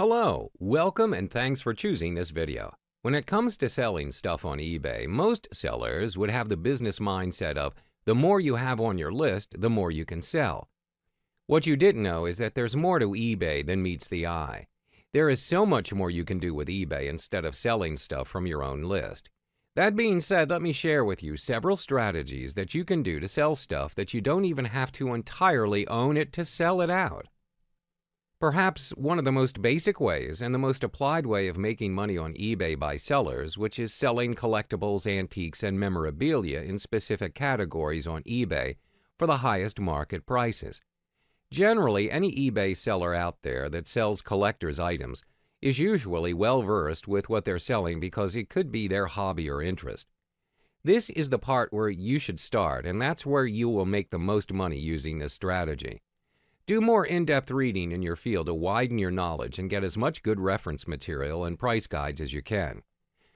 Hello, welcome and thanks for choosing this video. When it comes to selling stuff on eBay, most sellers would have the business mindset of the more you have on your list, the more you can sell. What you didn't know is that there's more to eBay than meets the eye. There is so much more you can do with eBay instead of selling stuff from your own list. That being said, let me share with you several strategies that you can do to sell stuff that you don't even have to entirely own it to sell it out. Perhaps one of the most basic ways and the most applied way of making money on eBay by sellers, which is selling collectibles, antiques, and memorabilia in specific categories on eBay for the highest market prices. Generally, any eBay seller out there that sells collector's items is usually well versed with what they're selling because it could be their hobby or interest. This is the part where you should start, and that's where you will make the most money using this strategy. Do more in-depth reading in your field to widen your knowledge and get as much good reference material and price guides as you can.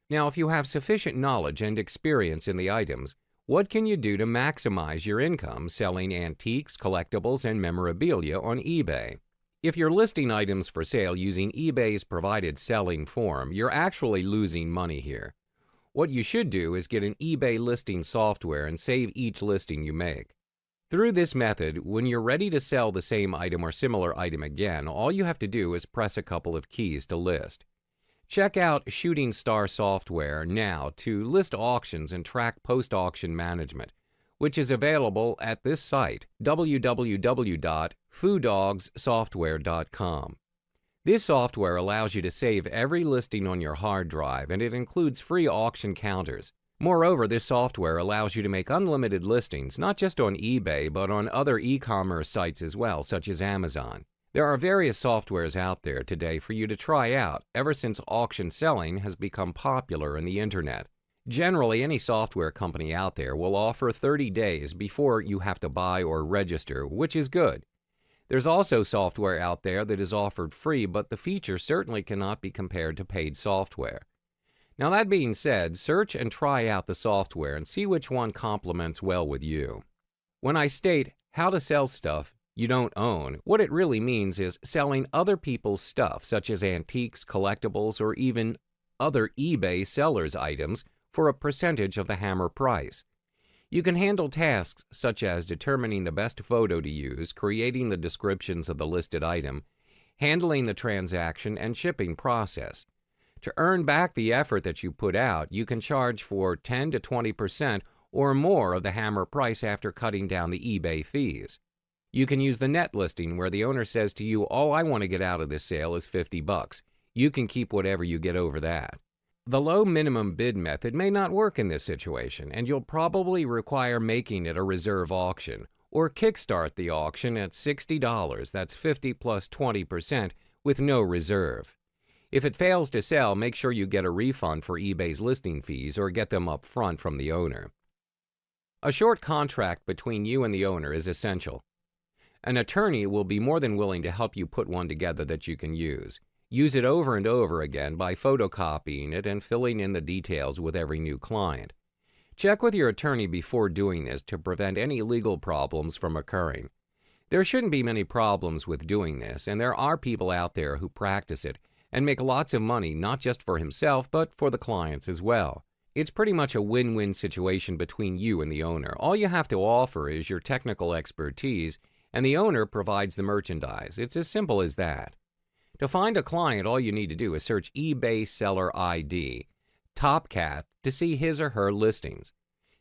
Now, if you have sufficient knowledge and experience in the items, what can you do to maximize your income selling antiques, collectibles, and memorabilia on eBay? If you're listing items for sale using eBay's provided selling form, you're actually losing money here. What you should do is get an eBay listing software and save each listing you make. Through this method, when you're ready to sell the same item or similar item again, all you have to do is press a couple of keys to list. Check out Shooting Star software now to list auctions and track post-auction management, which is available at this site, www.foodogssoftware.com. This software allows you to save every listing on your hard drive, and it includes free auction counters. Moreover, this software allows you to make unlimited listings, not just on eBay, but on other e-commerce sites as well, such as Amazon. There are various softwares out there today for you to try out, ever since auction selling has become popular in the internet. Generally, any software company out there will offer 30 days before you have to buy or register, which is good. There's also software out there that is offered free, but the features certainly cannot be compared to paid software. Now, that being said, search and try out the software and see which one complements well with you. When I state how to sell stuff you don't own, what it really means is selling other people's stuff, such as antiques, collectibles, or even other eBay sellers' items for a percentage of the hammer price. You can handle tasks such as determining the best photo to use, creating the descriptions of the listed item, handling the transaction, and shipping process. To earn back the effort that you put out, you can charge for 10 to 20% or more of the hammer price after cutting down the eBay fees. You can use the net listing where the owner says to you, all I want to get out of this sale is $50. You can keep whatever you get over that. The low minimum bid method may not work in this situation, and you'll probably require making it a reserve auction or kickstart the auction at $60, that's 50 plus 20% with no reserve. If it fails to sell, make sure you get a refund for eBay's listing fees or get them up front from the owner. A short contract between you and the owner is essential. An attorney will be more than willing to help you put one together that you can use. Use it over and over again by photocopying it and filling in the details with every new client. Check with your attorney before doing this to prevent any legal problems from occurring. There shouldn't be many problems with doing this, and there are people out there who practice it and make lots of money not just for himself but for the clients as well. It's pretty much a win-win situation between you and the owner. All you have to offer is your technical expertise, and the owner provides the merchandise. It's as simple as that. To find a client, all you need to do is search eBay Seller ID, Topcat, to see his or her listings.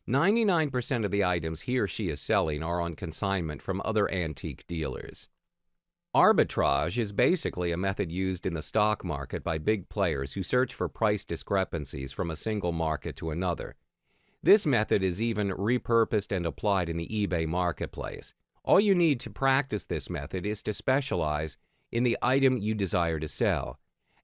99% of the items he or she is selling are on consignment from other antique dealers. Arbitrage is basically a method used in the stock market by big players who search for price discrepancies from a single market to another. This method is even repurposed and applied in the eBay marketplace. All you need to practice this method is to specialize in the item you desire to sell.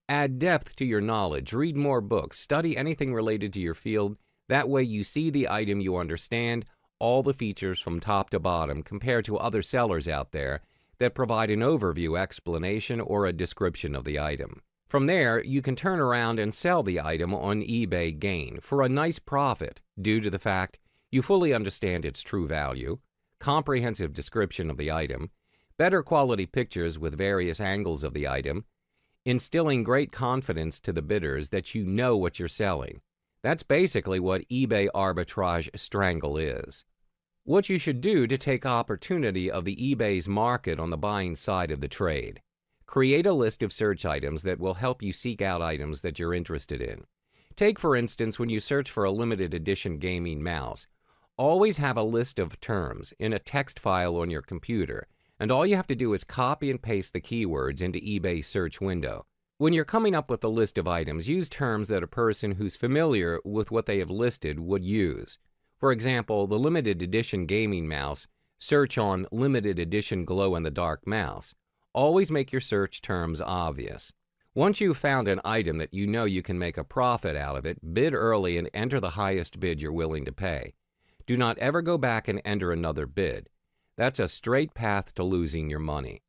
Add depth to your knowledge, read more books, study anything related to your field. That way you see the item, you understand all the features from top to bottom compared to other sellers out there that provide an overview explanation or a description of the item. From there, you can turn around and sell the item on eBay Gain for a nice profit due to the fact you fully understand its true value, comprehensive description of the item, better quality pictures with various angles of the item, instilling great confidence to the bidders that you know what you're selling. That's basically what eBay arbitrage strangle is. What you should do to take opportunity of the eBay's market on the buying side of the trade. Create a list of search items that will help you seek out items that you're interested in. Take, for instance, when you search for a limited edition gaming mouse. Always have a list of terms in a text file on your computer, and all you have to do is copy and paste the keywords into eBay's search window. When you're coming up with a list of items, use terms that a person who's familiar with what they have listed would use. For example, the limited edition gaming mouse, search on limited edition glow-in-the-dark mouse. Always make your search terms obvious. Once you've found an item that you know you can make a profit out of it, bid early and enter the highest bid you're willing to pay. Do not ever go back and enter another bid. That's a straight path to losing your money.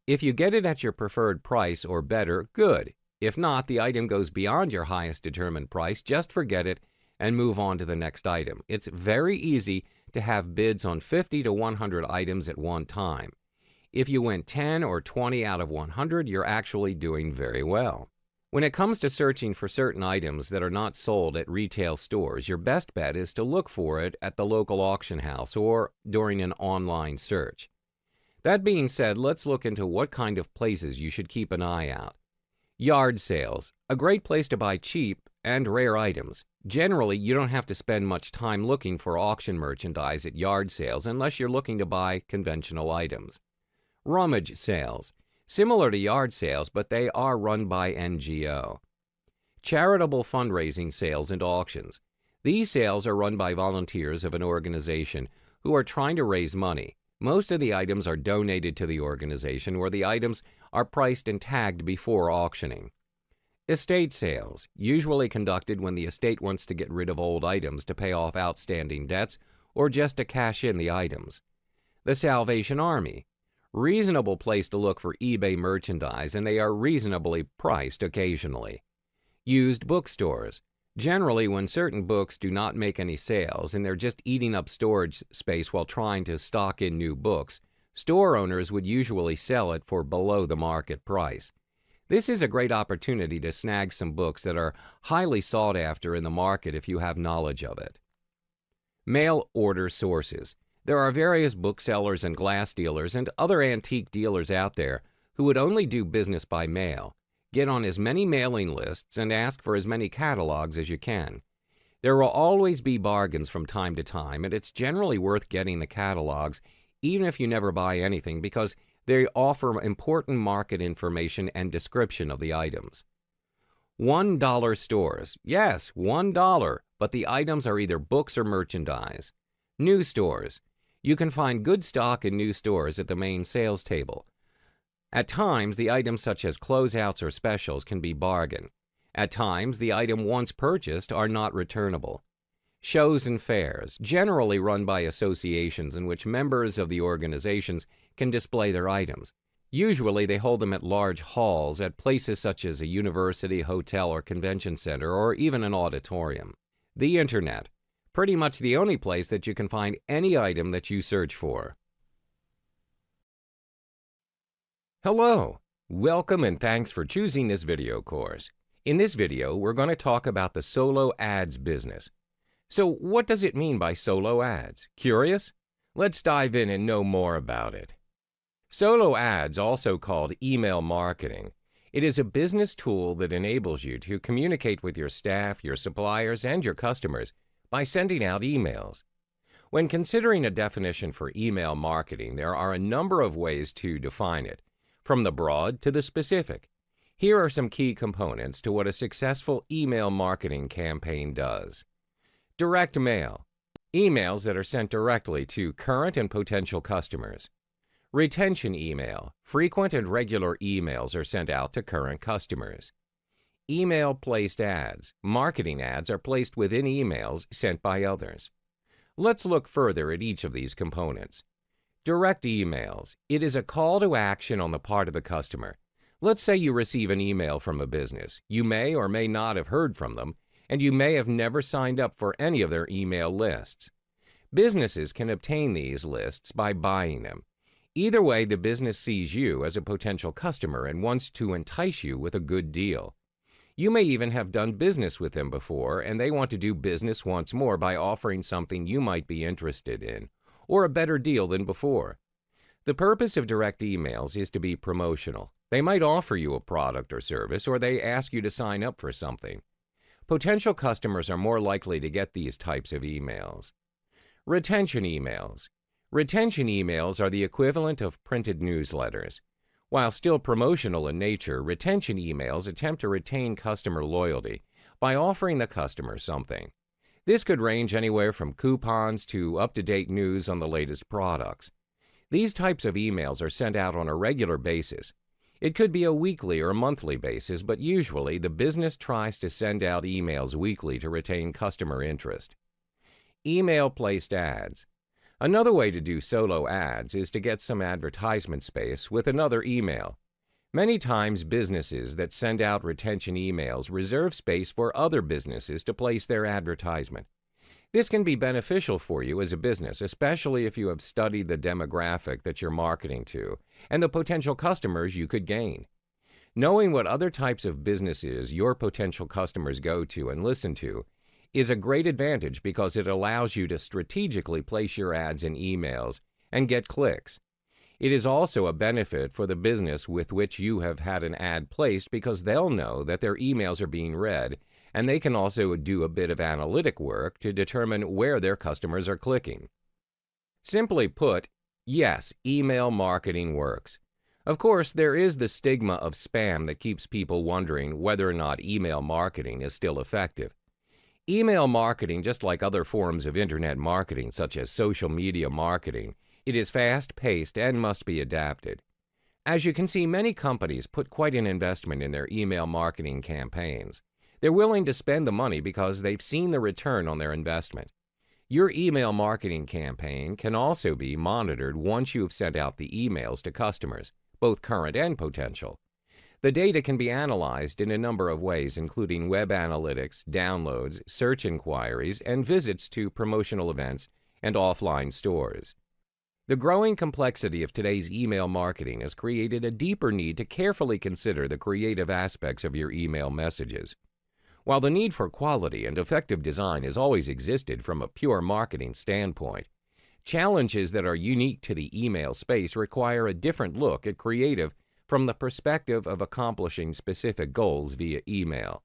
If you get it at your preferred price or better, good. If not, the item goes beyond your highest determined price, just forget it and move on to the next item. It's very easy to have bids on 50 to 100 items at one time. If you win 10 or 20 out of 100, you're actually doing very well. When it comes to searching for certain items that are not sold at retail stores, your best bet is to look for it at the local auction house or during an online search. That being said, let's look into what kind of places you should keep an eye out. Yard sales, a great place to buy cheap and rare items. Generally, you don't have to spend much time looking for auction merchandise at yard sales unless you're looking to buy conventional items. Rummage sales, similar to yard sales, but they are run by NGO. Charitable fundraising sales and auctions. These sales are run by volunteers of an organization who are trying to raise money. Most of the items are donated to the organization, where the items are priced and tagged before auctioning. Estate sales, usually conducted when the estate wants to get rid of old items to pay off outstanding debts or just to cash in the items. The Salvation Army, reasonable place to look for eBay merchandise, and they are reasonably priced occasionally. Used bookstores, generally when certain books do not make any sales and they're just eating up storage space while trying to stock in new books, store owners would usually sell it for below the market price. This is a great opportunity to snag some books that are highly sought after in the market if you have knowledge of it. Mail order sources. There are various booksellers and glass dealers and other antique dealers out there who would only do business by mail. Get on as many mailing lists and ask for as many catalogs as you can. There will always be bargains from time to time, and it's generally worth getting the catalogs even if you never buy anything, because they offer important market information and description of the items. $1 stores. Yes, $1, but the items are either books or merchandise. New stores. You can find good stock in new stores at the main sales table. At times, the items such as closeouts or specials can be bargain. At times, the item once purchased are not returnable. Shows and fairs, generally run by associations in which members of the organizations can display their items. Usually, they hold them at large halls at places such as a university, hotel, or convention center, or even an auditorium. The Internet. Pretty much the only place that you can find any item that you search for. Hello, welcome and thanks for choosing this video course. In this video, we're going to talk about the solo ads business. So what does it mean by solo ads? Curious? Let's dive in and know more about it. Solo ads, also called email marketing, it is a business tool that enables you to communicate with your staff, your suppliers, and your customers by sending out emails. When considering a definition for email marketing, there are a number of ways to define it, from the broad to the specific. Here are some key components to what a successful email marketing campaign does. Direct mail, emails that are sent directly to current and potential customers. Retention email, frequent and regular emails are sent out to current customers. Email-placed ads, marketing ads are placed within emails sent by others. Let's look further at each of these components. Direct emails, it is a call to action on the part of the customer. Let's say you receive an email from a business. You may or may not have heard from them, and you may have never signed up for any of their email lists. Businesses can obtain these lists by buying them. Either way, the business sees you as a potential customer and wants to entice you with a good deal. You may even have done business with them before, and they want to do business once more by offering something you might be interested in, or a better deal than before. The purpose of direct emails is to be promotional. They might offer you a product or service, or they ask you to sign up for something. Potential customers are more likely to get these types of emails. Retention emails. Retention emails are the equivalent of printed newsletters. While still promotional in nature, retention emails attempt to retain customer loyalty by offering the customer something. This could range anywhere from coupons to up-to-date news on the latest products. These types of emails are sent out on a regular basis. It could be a weekly or monthly basis, but usually the business tries to send out emails weekly to retain customer interest. Email-placed ads. Another way to do solo ads is to get some advertisement space with another email. Many times businesses that send out retention emails reserve space for other businesses to place their advertisement. This can be beneficial for you as a business, especially if you have studied the demographic that you're marketing to and the potential customers you could gain. Knowing what other types of businesses your potential customers go to and listen to is a great advantage because it allows you to strategically place your ads in emails and get clicks. It is also a benefit for the business with which you have had an ad placed because they'll know that their emails are being read, and they can also do a bit of analytic work to determine where their customers are clicking. Simply put, yes, email marketing works. Of course, there is the stigma of spam that keeps people wondering whether or not email marketing is still effective. Email marketing, just like other forms of internet marketing, such as social media marketing, it is fast-paced and must be adapted. As you can see, many companies put quite an investment in their email marketing campaigns. They're willing to spend the money because they've seen the return on their investment. Your email marketing campaign can also be monitored once you've sent out the emails to customers, both current and potential. The data can be analyzed in a number of ways, including web analytics, downloads, search inquiries, and visits to promotional events and offline stores. The growing complexity of today's email marketing has created a deeper need to carefully consider the creative aspects of your email messages. While the need for quality and effective design has always existed from a pure marketing standpoint, challenges that are unique to the email space require a different look at creative from the perspective of accomplishing specific goals via email.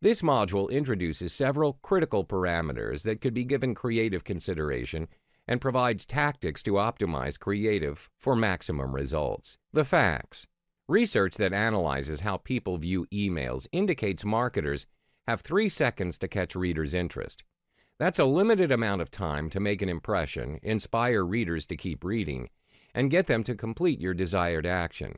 This module introduces several critical parameters that could be given creative consideration and provides tactics to optimize creative for maximum results. The facts. Research that analyzes how people view emails indicates marketers have 3 seconds to catch readers' interest. That's a limited amount of time to make an impression, inspire readers to keep reading, and get them to complete your desired action.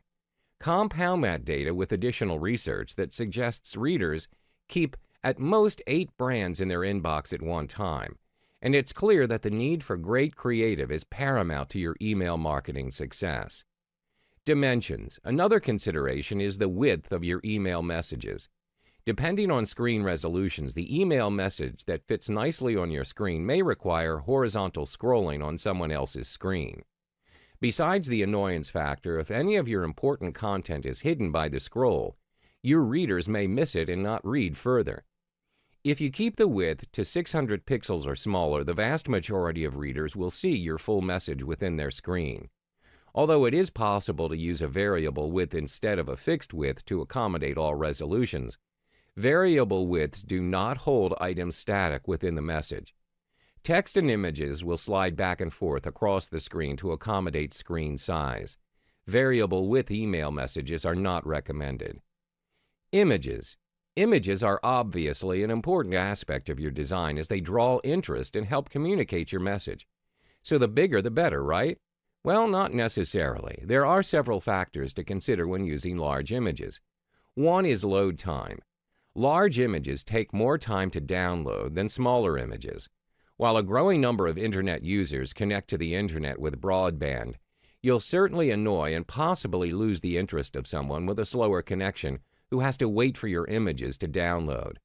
Compound that data with additional research that suggests readers keep at most 8 brands in their inbox at one time, and it's clear that the need for great creative is paramount to your email marketing success. Dimensions. Another consideration is the width of your email messages. Depending on screen resolutions, the email message that fits nicely on your screen may require horizontal scrolling on someone else's screen. Besides the annoyance factor, if any of your important content is hidden by the scroll, your readers may miss it and not read further. If you keep the width to 600 pixels or smaller, the vast majority of readers will see your full message within their screen. Although it is possible to use a variable width instead of a fixed width to accommodate all resolutions, variable widths do not hold items static within the message. Text and images will slide back and forth across the screen to accommodate screen size. Variable width email messages are not recommended. Images. Images are obviously an important aspect of your design as they draw interest and help communicate your message. So the bigger the better, right? Well, not necessarily. There are several factors to consider when using large images. One is load time. Large images take more time to download than smaller images. While a growing number of internet users connect to the internet with broadband, you'll certainly annoy and possibly lose the interest of someone with a slower connection who has to wait for your images to download.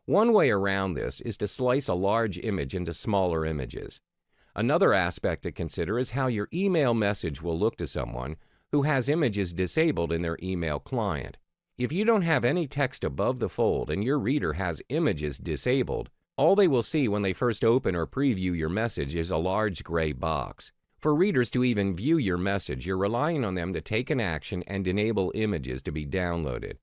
One way around this is to slice a large image into smaller images. Another aspect to consider is how your email message will look to someone who has images disabled in their email client. If you don't have any text above the fold and your reader has images disabled, all they will see when they first open or preview your message is a large gray box. For readers to even view your message, you're relying on them to take an action and enable images to be downloaded.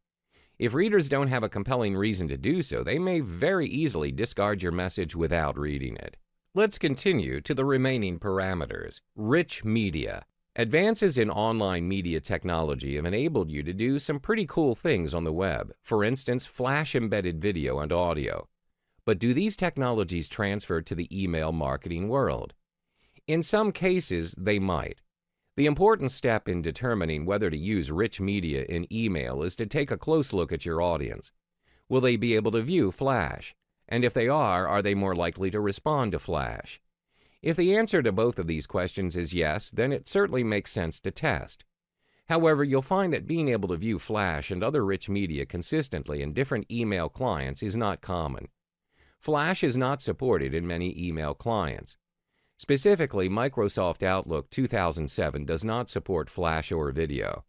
If readers don't have a compelling reason to do so, they may very easily discard your message without reading it. Let's continue to the remaining parameters. Rich media. Advances in online media technology have enabled you to do some pretty cool things on the web. For instance, flash-embedded video and audio. But do these technologies transfer to the email marketing world? In some cases, they might. The important step in determining whether to use rich media in email is to take a close look at your audience. Will they be able to view Flash? And if they are they more likely to respond to Flash? If the answer to both of these questions is yes, then it certainly makes sense to test. However, you'll find that being able to view Flash and other rich media consistently in different email clients is not common. Flash is not supported in many email clients. Specifically, Microsoft Outlook 2007 does not support Flash or video.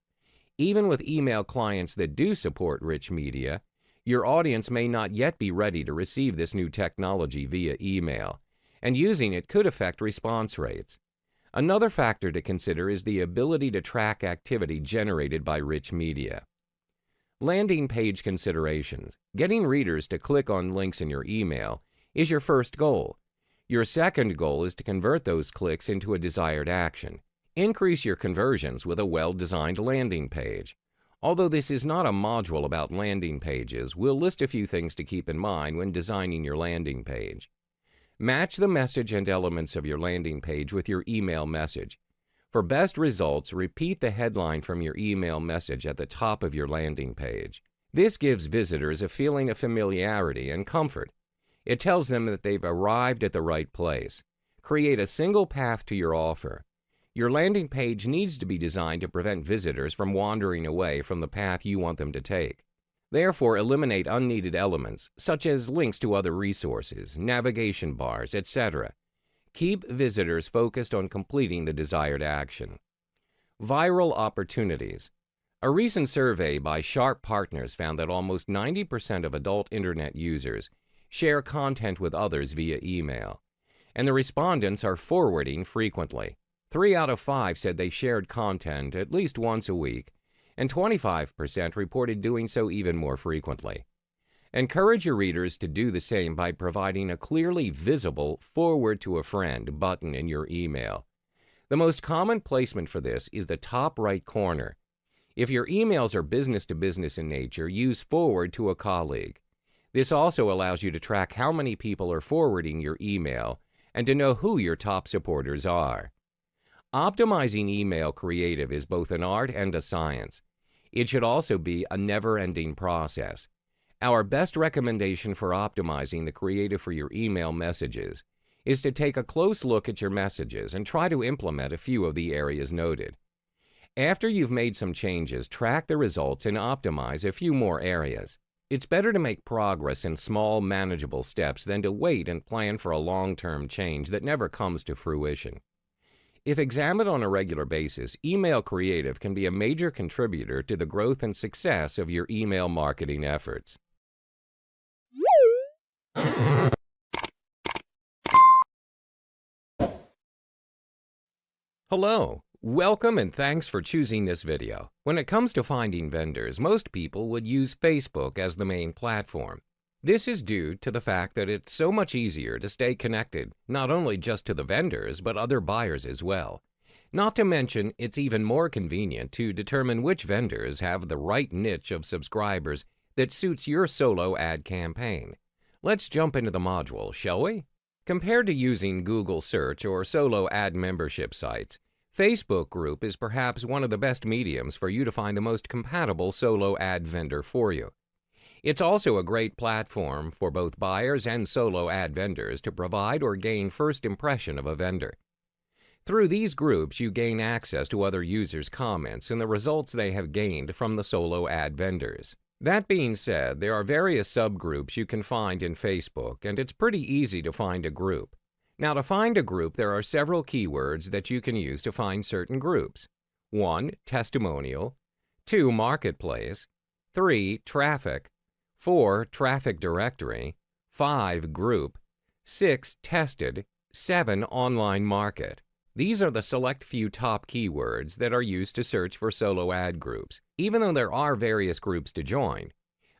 Even with email clients that do support rich media, your audience may not yet be ready to receive this new technology via email, and using it could affect response rates. Another factor to consider is the ability to track activity generated by rich media. Landing page considerations. Getting readers to click on links in your email is your first goal. Your second goal is to convert those clicks into a desired action. Increase your conversions with a well-designed landing page. Although this is not a module about landing pages, we'll list a few things to keep in mind when designing your landing page. Match the message and elements of your landing page with your email message. For best results, repeat the headline from your email message at the top of your landing page. This gives visitors a feeling of familiarity and comfort. It tells them that they've arrived at the right place. Create a single path to your offer. Your landing page needs to be designed to prevent visitors from wandering away from the path you want them to take. Therefore, eliminate unneeded elements, such as links to other resources, navigation bars, etc. Keep visitors focused on completing the desired action. Viral opportunities. A recent survey by Sharp Partners found that almost 90% of adult Internet users share content with others via email, and the respondents are forwarding frequently. 3 out of 5 said they shared content at least once a week, and 25% reported doing so even more frequently. Encourage your readers to do the same by providing a clearly visible "Forward to a Friend" button in your email. The most common placement for this is the top right corner. If your emails are business-to-business in nature, use "Forward to a Colleague." This also allows you to track how many people are forwarding your email and to know who your top supporters are. Optimizing email creative is both an art and a science. It should also be a never-ending process. Our best recommendation for optimizing the creative for your email messages is to take a close look at your messages and try to implement a few of the areas noted. After you've made some changes, track the results and optimize a few more areas. It's better to make progress in small, manageable steps than to wait and plan for a long-term change that never comes to fruition. If examined on a regular basis, email creative can be a major contributor to the growth and success of your email marketing efforts. Hello, welcome and thanks for choosing this video. When it comes to finding vendors, most people would use Facebook as the main platform. This is due to the fact that it's so much easier to stay connected, not only just to the vendors, but other buyers as well. Not to mention, it's even more convenient to determine which vendors have the right niche of subscribers that suits your solo ad campaign. Let's jump into the module, shall we? Compared to using Google Search or solo ad membership sites, Facebook Group is perhaps one of the best mediums for you to find the most compatible solo ad vendor for you. It's also a great platform for both buyers and solo ad vendors to provide or gain first impression of a vendor. Through these groups, you gain access to other users' comments and the results they have gained from the solo ad vendors. That being said, there are various subgroups you can find in Facebook, and it's pretty easy to find a group. Now, to find a group, there are several keywords that you can use to find certain groups. 1. Testimonial. 2. Marketplace. 3. Traffic. 4. Traffic directory. 5. Group. 6. Tested. 7. Online market. These are the select few top keywords that are used to search for solo ad groups. Even though there are various groups to join,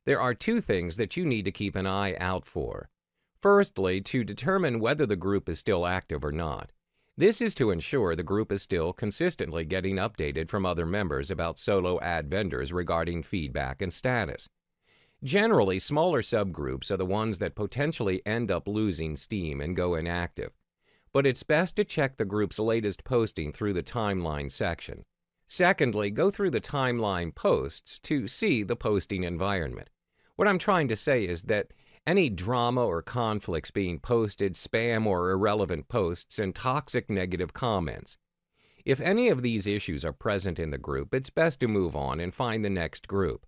there are two things that you need to keep an eye out for. Firstly, to determine whether the group is still active or not. This is to ensure the group is still consistently getting updated from other members about solo ad vendors regarding feedback and status. Generally, smaller subgroups are the ones that potentially end up losing steam and go inactive, but it's best to check the group's latest posting through the timeline section. Secondly, go through the timeline posts to see the posting environment. What I'm trying to say is that any drama or conflicts being posted, spam or irrelevant posts, and toxic negative comments. If any of these issues are present in the group, it's best to move on and find the next group.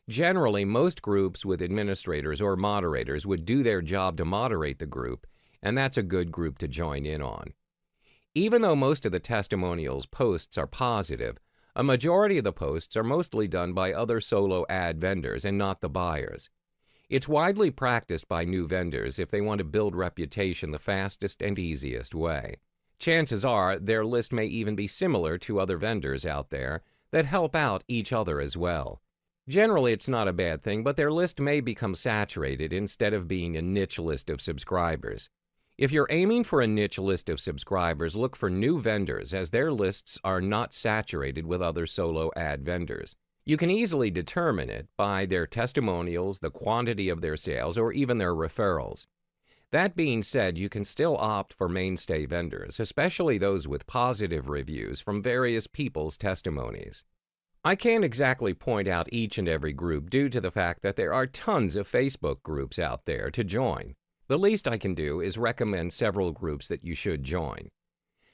Generally, most groups with administrators or moderators would do their job to moderate the group, and that's a good group to join in on. Even though most of the testimonials posts are positive, a majority of the posts are mostly done by other solo ad vendors and not the buyers. It's widely practiced by new vendors if they want to build reputation the fastest and easiest way. Chances are their list may even be similar to other vendors out there that help out each other as well. Generally, it's not a bad thing, but their list may become saturated instead of being a niche list of subscribers. If you're aiming for a niche list of subscribers, look for new vendors as their lists are not saturated with other solo ad vendors. You can easily determine it by their testimonials, the quantity of their sales, or even their referrals. That being said, you can still opt for mainstay vendors, especially those with positive reviews from various people's testimonies. I can't exactly point out each and every group due to the fact that there are tons of Facebook groups out there to join. The least I can do is recommend several groups that you should join.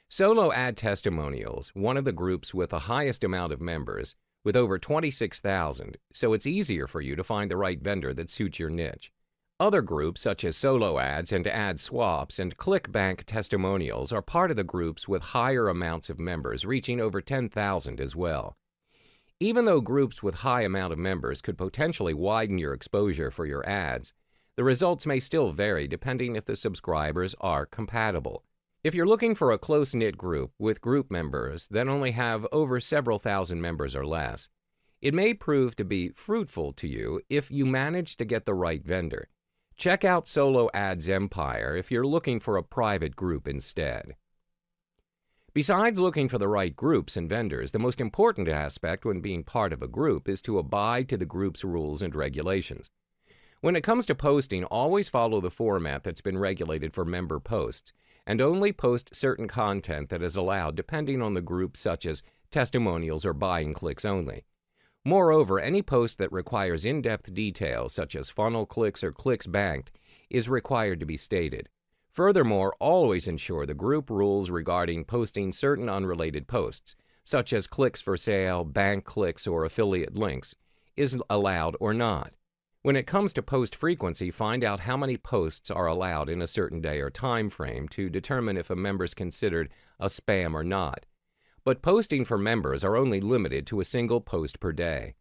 Solo Ad Testimonials, one of the groups with the highest amount of members, with over 26,000, so it's easier for you to find the right vendor that suits your niche. Other groups such as Solo Ads and Ad Swaps and ClickBank Testimonials are part of the groups with higher amounts of members, reaching over 10,000 as well. Even though groups with high amount of members could potentially widen your exposure for your ads, the results may still vary depending if the subscribers are compatible. If you're looking for a close-knit group with group members that only have over several thousand members or less, it may prove to be fruitful to you if you manage to get the right vendor. Check out Solo Ads Empire if you're looking for a private group instead. Besides looking for the right groups and vendors, the most important aspect when being part of a group is to abide to the group's rules and regulations. When it comes to posting, always follow the format that's been regulated for member posts, and only post certain content that is allowed depending on the group, such as testimonials or buying clicks only. Moreover, any post that requires in-depth details, such as funnel clicks or clicks banked, is required to be stated. Furthermore, always ensure the group rules regarding posting certain unrelated posts, such as clicks for sale, bank clicks, or affiliate links, is allowed or not. When it comes to post frequency, find out how many posts are allowed in a certain day or time frame to determine if a member is considered a spam or not. But posting for members are only limited to a single post per day.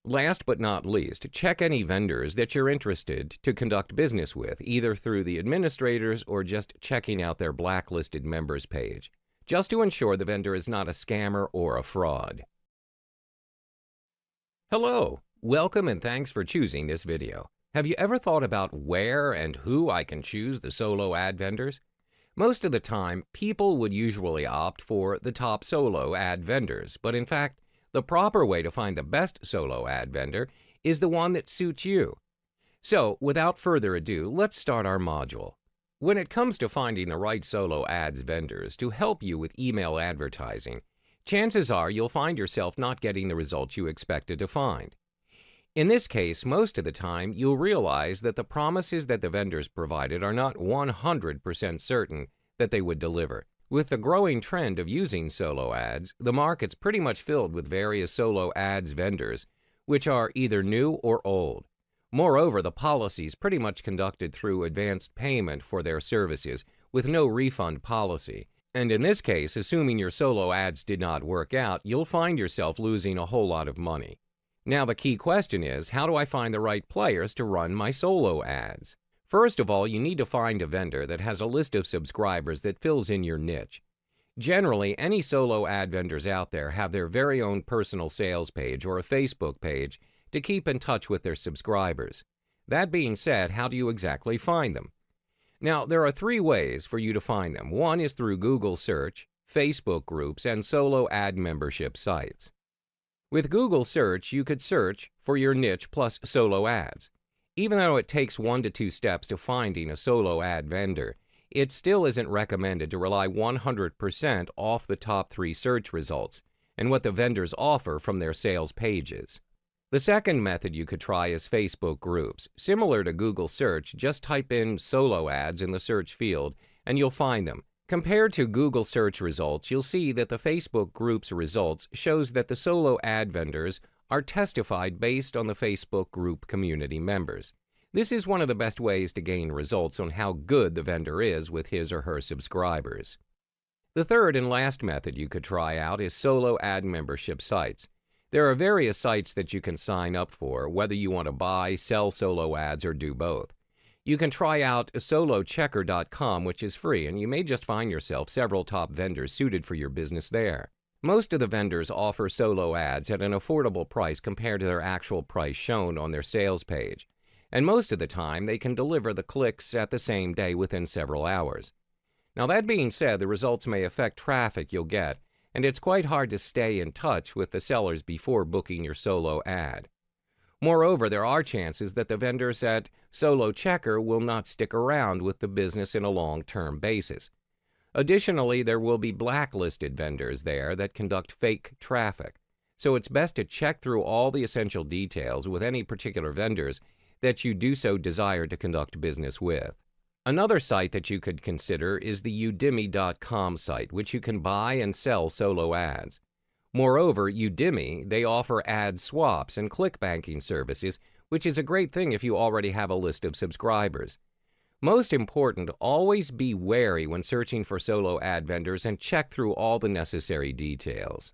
Last but not least, check any vendors that you're interested to conduct business with, either through the administrators or just checking out their blacklisted members page, just to ensure the vendor is not a scammer or a fraud. Hello, welcome and thanks for choosing this video. Have you ever thought about where and who I can choose the solo ad vendors? Most of the time, people would usually opt for the top solo ad vendors, but in fact, the proper way to find the best solo ad vendor is the one that suits you. So, without further ado, let's start our module. When it comes to finding the right solo ads vendors to help you with email advertising, chances are you'll find yourself not getting the results you expected to find. In this case, most of the time, you'll realize that the promises that the vendors provided are not 100% certain that they would deliver. With the growing trend of using solo ads, the market's pretty much filled with various solo ads vendors, which are either new or old. Moreover, the policy is pretty much conducted through advanced payment for their services, with no refund policy. And in this case, assuming your solo ads did not work out, you'll find yourself losing a whole lot of money. Now the key question is, how do I find the right players to run my solo ads? First of all, you need to find a vendor that has a list of subscribers that fills in your niche. Generally, any solo ad vendors out there have their very own personal sales page or a Facebook page to keep in touch with their subscribers. That being said, how do you exactly find them? Now, there are three ways for you to find them. One is through Google search, Facebook groups, and solo ad membership sites. With Google search, you could search for your niche plus solo ads. Even though it takes 1 to 2 steps to finding a solo ad vendor, it still isn't recommended to rely 100% off the top 3 search results and what the vendors offer from their sales pages. The second method you could try is Facebook groups. Similar to Google search, just type in solo ads in the search field and you'll find them. Compared to Google search results, you'll see that the Facebook groups results shows that the solo ad vendors are testified based on the Facebook group community members. This is one of the best ways to gain results on how good the vendor is with his or her subscribers. The third and last method you could try out is solo ad membership sites. There are various sites that you can sign up for, whether you want to buy, sell solo ads, or do both. You can try out solochecker.com, which is free, and you may just find yourself several top vendors suited for your business there. Most of the vendors offer solo ads at an affordable price compared to their actual price shown on their sales page. And most of the time, they can deliver the clicks at the same day within several hours. Now, that being said, the results may affect traffic you'll get, and it's quite hard to stay in touch with the sellers before booking your solo ad. Moreover, there are chances that the vendors at Solo Checker will not stick around with the business in a long-term basis. Additionally, there will be blacklisted vendors there that conduct fake traffic, so it's best to check through all the essential details with any particular vendors that you do so desire to conduct business with. Another site that you could consider is the Udemy.com site, which you can buy and sell solo ads. Moreover, Udemy, they offer ad swaps and clickbanking services, which is a great thing if you already have a list of subscribers. Most important, always be wary when searching for solo ad vendors and check through all the necessary details.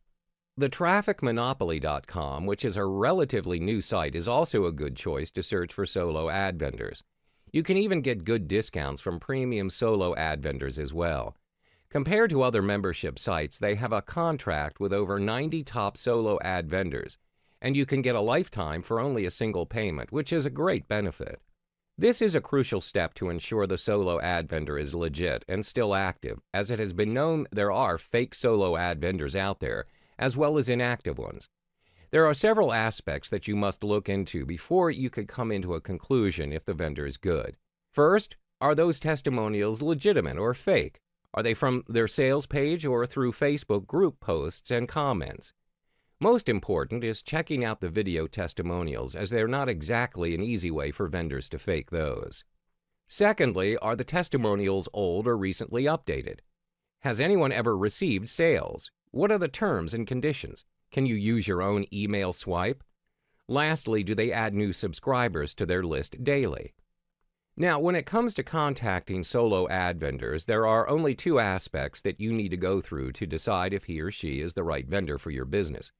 The TrafficMonopoly.com, which is a relatively new site, is also a good choice to search for solo ad vendors. You can even get good discounts from premium solo ad vendors as well. Compared to other membership sites, they have a contract with over 90 top solo ad vendors, and you can get a lifetime for only a single payment, which is a great benefit. This is a crucial step to ensure the solo ad vendor is legit and still active, as it has been known there are fake solo ad vendors out there, as well as inactive ones. There are several aspects that you must look into before you could come into a conclusion if the vendor is good. First, are those testimonials legitimate or fake? Are they from their sales page or through Facebook group posts and comments? Most important is checking out the video testimonials, as they're not exactly an easy way for vendors to fake those. Secondly, are the testimonials old or recently updated? Has anyone ever received sales? What are the terms and conditions? Can you use your own email swipe? Lastly, do they add new subscribers to their list daily? Now, when it comes to contacting solo ad vendors, there are only 2 aspects that you need to go through to decide if he or she is the right vendor for your business.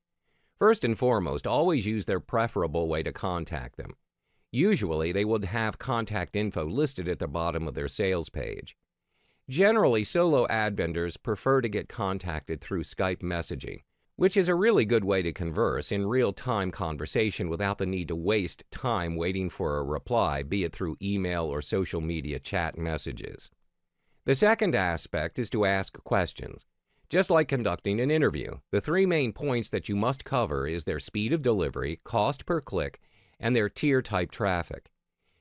First and foremost, always use their preferable way to contact them. Usually, they would have contact info listed at the bottom of their sales page. Generally, solo ad vendors prefer to get contacted through Skype messaging, which is a really good way to converse in real-time conversation without the need to waste time waiting for a reply, be it through email or social media chat messages. The second aspect is to ask questions. Just like conducting an interview, the 3 main points that you must cover is their speed of delivery, cost per click, and their tier-type traffic.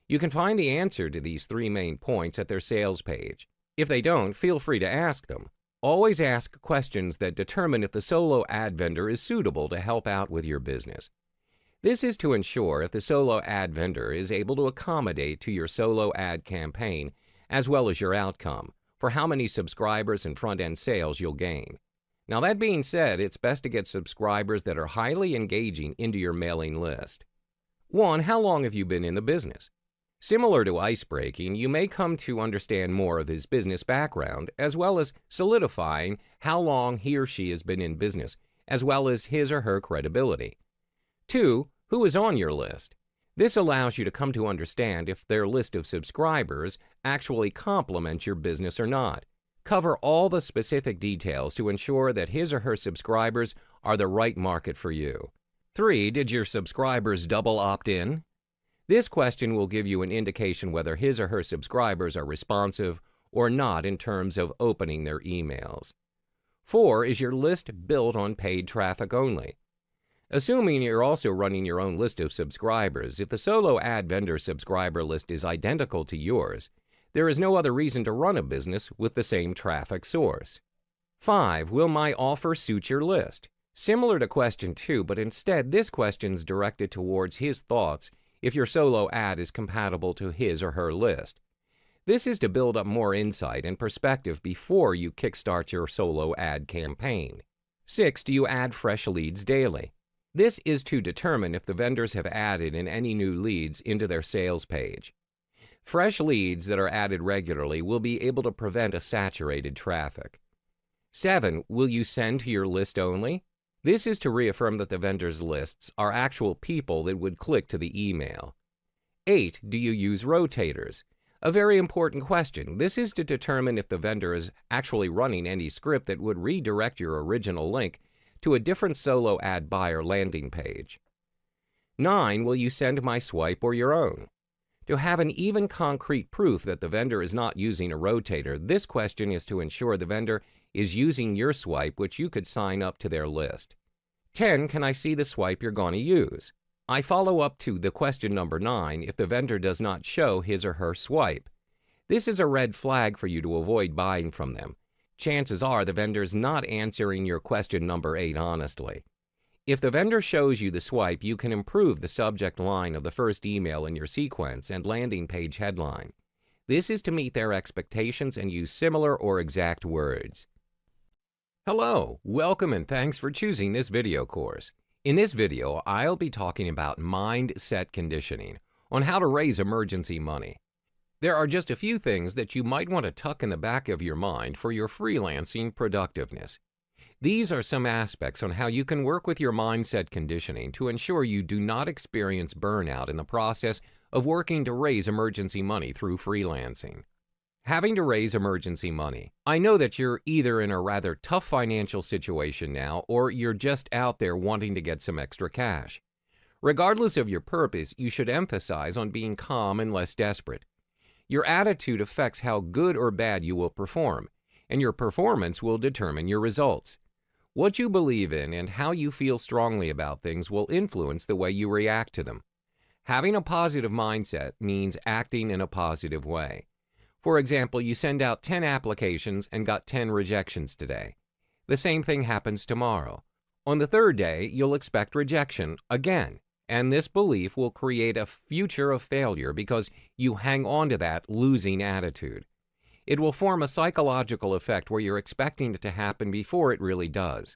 You can find the answer to these 3 main points at their sales page. If they don't, feel free to ask them. Always ask questions that determine if the solo ad vendor is suitable to help out with your business. This is to ensure if the solo ad vendor is able to accommodate to your solo ad campaign as well as your outcome, for how many subscribers and front-end sales you'll gain. Now, that being said, it's best to get subscribers that are highly engaging into your mailing list. 1. How long have you been in the business? Similar to ice breaking, you may come to understand more of his business background, as well as solidifying how long he or she has been in business, as well as his or her credibility. 2. Who is on your list? This allows you to come to understand if their list of subscribers actually complements your business or not. Cover all the specific details to ensure that his or her subscribers are the right market for you. 3. Did your subscribers double opt-in? This question will give you an indication whether his or her subscribers are responsive or not in terms of opening their emails. 4. Is your list built on paid traffic only? Assuming you're also running your own list of subscribers, if the solo ad vendor subscriber list is identical to yours, there is no other reason to run a business with the same traffic source. 5. Will my offer suit your list? Similar to question 2, but instead this question's directed towards his thoughts if your solo ad is compatible to his or her list. This is to build up more insight and perspective before you kickstart your solo ad campaign. 6. Do you add fresh leads daily? This is to determine if the vendors have added in any new leads into their sales page. Fresh leads that are added regularly will be able to prevent a saturated traffic. 7. Will you send to your list only? This is to reaffirm that the vendor's lists are actual people that would click to the email. 8. Do you use rotators? A very important question. This is to determine if the vendor is actually running any script that would redirect your original link to a different solo ad buyer landing page. 9. Will you send my swipe or your own? To have an even concrete proof that the vendor is not using a rotator, this question is to ensure the vendor is using your swipe, which you could sign up to their list. 10. Can I see the swipe you're going to use? I follow up to the question number 9 if the vendor does not show his or her swipe. This is a red flag for you to avoid buying from them. Chances are the vendor's not answering your question number 8 honestly. If the vendor shows you the swipe, you can improve the subject line of the first email in your sequence and landing page headline. This is to meet their expectations and use similar or exact words. Hello, welcome and thanks for choosing this video course. In this video, I'll be talking about mindset conditioning on how to raise emergency money. There are just a few things that you might want to tuck in the back of your mind for your freelancing productiveness. These are some aspects on how you can work with your mindset conditioning to ensure you do not experience burnout in the process of working to raise emergency money through freelancing. Having to raise emergency money. I know that you're either in a rather tough financial situation now or you're just out there wanting to get some extra cash. Regardless of your purpose, you should emphasize on being calm and less desperate. Your attitude affects how good or bad you will perform, and your performance will determine your results. What you believe in and how you feel strongly about things will influence the way you react to them. Having a positive mindset means acting in a positive way. For example, you send out 10 applications and got 10 rejections today. The same thing happens tomorrow. On the third day, you'll expect rejection again, and this belief will create a future of failure because you hang on to that losing attitude. It will form a psychological effect where you're expecting it to happen before it really does.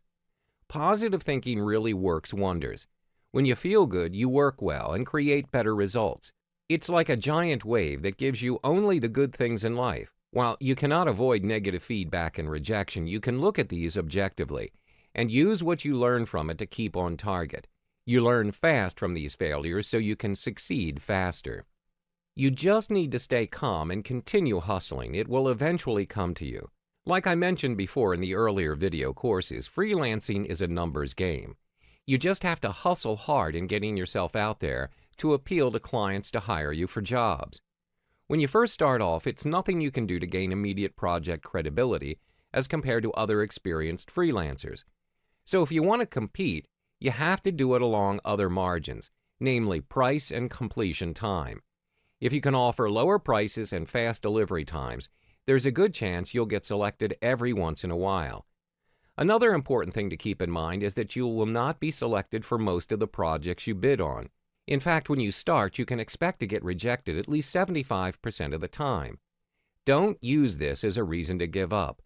Positive thinking really works wonders. When you feel good, you work well and create better results. It's like a giant wave that gives you only the good things in life. While you cannot avoid negative feedback and rejection, you can look at these objectively and use what you learn from it to keep on target. You learn fast from these failures so you can succeed faster. You just need to stay calm and continue hustling. It will eventually come to you. Like I mentioned before in the earlier video courses, freelancing is a numbers game. You just have to hustle hard in getting yourself out there to appeal to clients to hire you for jobs. When you first start off, it's nothing you can do to gain immediate project credibility as compared to other experienced freelancers. So if you want to compete, you have to do it along other margins, namely price and completion time. If you can offer lower prices and fast delivery times, there's a good chance you'll get selected every once in a while. Another important thing to keep in mind is that you will not be selected for most of the projects you bid on. In fact, when you start, you can expect to get rejected at least 75% of the time. Don't use this as a reason to give up.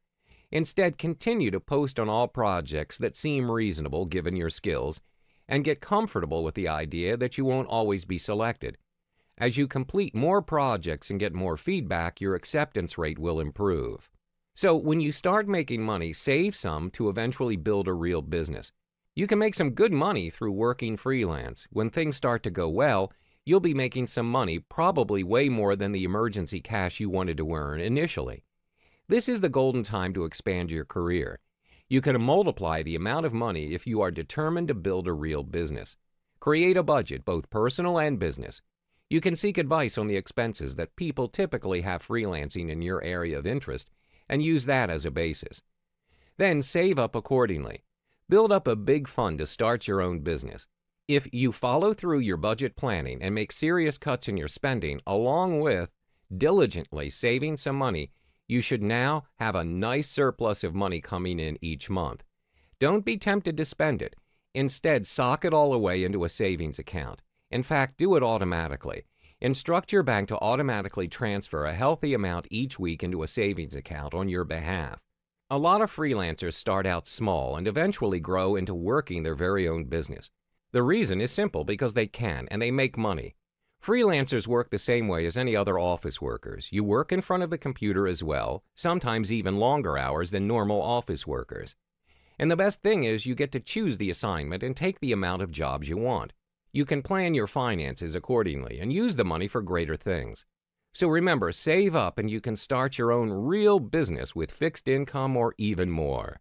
Instead, continue to post on all projects that seem reasonable given your skills, and get comfortable with the idea that you won't always be selected. As you complete more projects and get more feedback, your acceptance rate will improve. So when you start making money, save some to eventually build a real business. You can make some good money through working freelance. When things start to go well, you'll be making some money, probably way more than the emergency cash you wanted to earn initially. This is the golden time to expand your career. You can multiply the amount of money if you are determined to build a real business. Create a budget, both personal and business. You can seek advice on the expenses that people typically have freelancing in your area of interest and use that as a basis. Then save up accordingly. Build up a big fund to start your own business. If you follow through your budget planning and make serious cuts in your spending, along with diligently saving some money, you should now have a nice surplus of money coming in each month. Don't be tempted to spend it. Instead, sock it all away into a savings account. In fact, do it automatically. Instruct your bank to automatically transfer a healthy amount each week into a savings account on your behalf. A lot of freelancers start out small and eventually grow into working their very own business. The reason is simple: because they can, and they make money. Freelancers work the same way as any other office workers. You work in front of the computer as well, sometimes even longer hours than normal office workers. And the best thing is you get to choose the assignment and take the amount of jobs you want. You can plan your finances accordingly and use the money for greater things. So remember, save up and you can start your own real business with fixed income or even more.